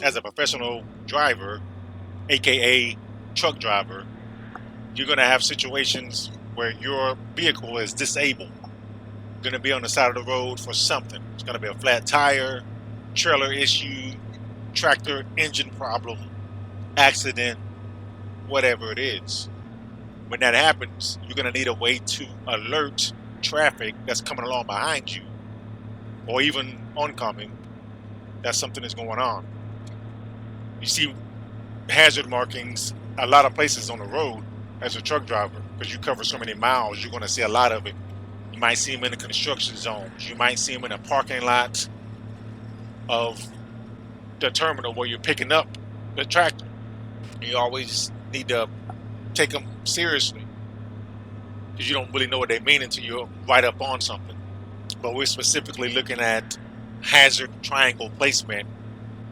as a professional driver, aka truck driver, you're going to have situations where your vehicle is disabled. You're going to be on the side of the road for something. It's going to be a flat tire, trailer issue, tractor engine problem, accident, whatever it is. When that happens, you're going to need a way to alert traffic that's coming along behind you, or even oncoming, that something is going on. You see hazard markings a lot of places on the road as a truck driver, because you cover so many miles. You're going to see a lot of it. You might see them in the construction zones. You might see them in a parking lot of the terminal where you're picking up the tractor. You always need to take them seriously, because you don't really know what they mean until you're right up on something. But we're specifically looking at hazard triangle placement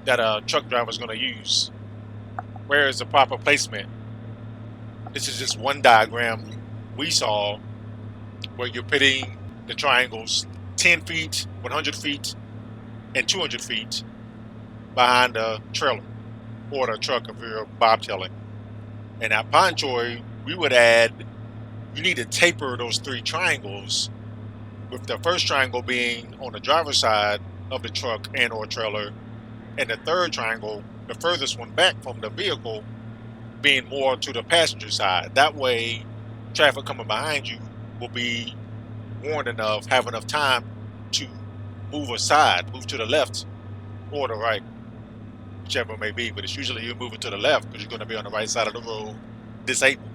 that a truck driver is going to use. Where is the proper placement? This is just one diagram we saw where you're putting the triangles 10 feet, 100 feet, and 200 feet behind the trailer or the truck if you're bobtailing. And at Pine Troy, we would add, you need to taper those three triangles, with the first triangle being on the driver's side of the truck and or trailer, and the third triangle, the furthest one back from the vehicle, being more to the passenger side. That way, traffic coming behind you will be warned enough, have enough time to move aside, move to the left or the right, whichever it may be. But it's usually you're moving to the left because you're going to be on the right side of the road, disabled.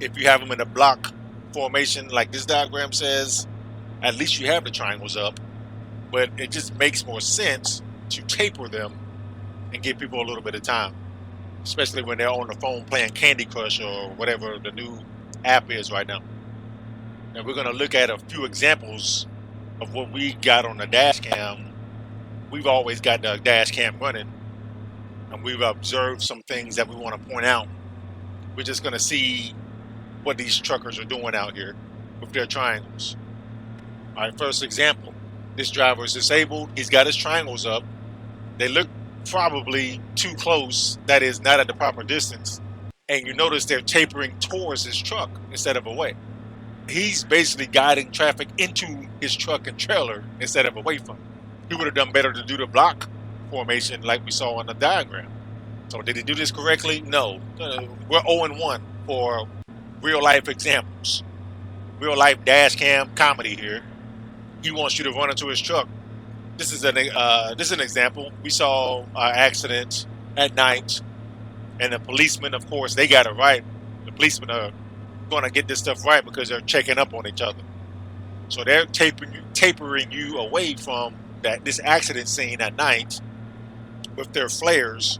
If you have them in a block formation like this diagram says, at least you have the triangles up. But it just makes more sense to taper them and give people a little bit of time, especially when they're on the phone playing Candy Crush or whatever the new app is right now. And we're going to look at a few examples of what we got on the dash cam. We've always got the dash cam running, and we've observed some things that we want to point out. We're just going to see what these truckers are doing out here with their triangles. All right, first example. This driver is disabled. He's got his triangles up. They look probably too close, that is, not at the proper distance. And you notice they're tapering towards his truck instead of away. He's basically guiding traffic into his truck and trailer instead of away from it. He would have done better to do the block formation like we saw on the diagram. So did he do this correctly? No. We're 0-1 for real life examples. Real life dash cam comedy here. He wants you to run into his truck. This is an example. We saw an accident at night, and the policemen, of course, they got it right. The policemen are going to get this stuff right because they're checking up on each other. So they're tapering you away from this accident scene at night with their flares.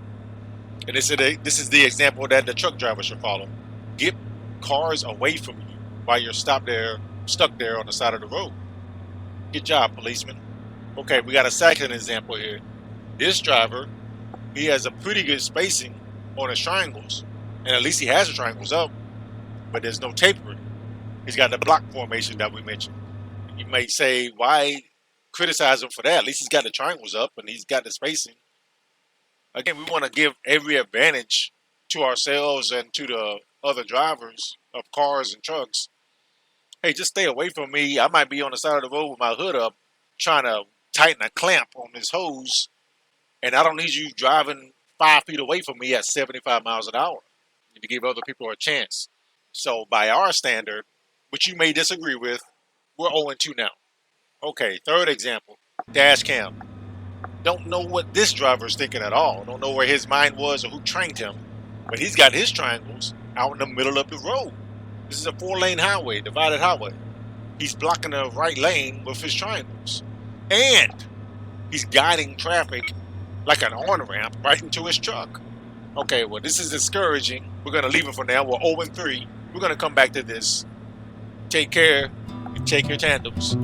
And this is the example that the truck driver should follow. Get cars away from you while you're stuck there on the side of the road. Good job, policeman. Okay, we got a second example here. This driver, he has a pretty good spacing on his triangles, and at least he has the triangles up, but there's no tapering. He's got the block formation that we mentioned. You may say, why criticize him for that? At least he's got the triangles up and he's got the spacing. Again, we want to give every advantage to ourselves and to the other drivers of cars and trucks. Hey, just stay away from me. I might be on the side of the road with my hood up trying to tighten a clamp on this hose, and I don't need you driving 5 feet away from me at 75 miles an hour. You need to give other people a chance. So by our standard, which you may disagree with, we're 0-2 now. Okay, third example, dash cam. Don't know what this driver is thinking at all. Don't know where his mind was or who trained him, but he's got his triangles out in the middle of the road. This is a 4-lane highway, divided highway. He's blocking the right lane with his triangles. And he's guiding traffic like an on-ramp right into his truck. Okay, well, this is discouraging. We're going to leave it for now. We're 0-3. We're going to come back to this. Take care and take your tandems.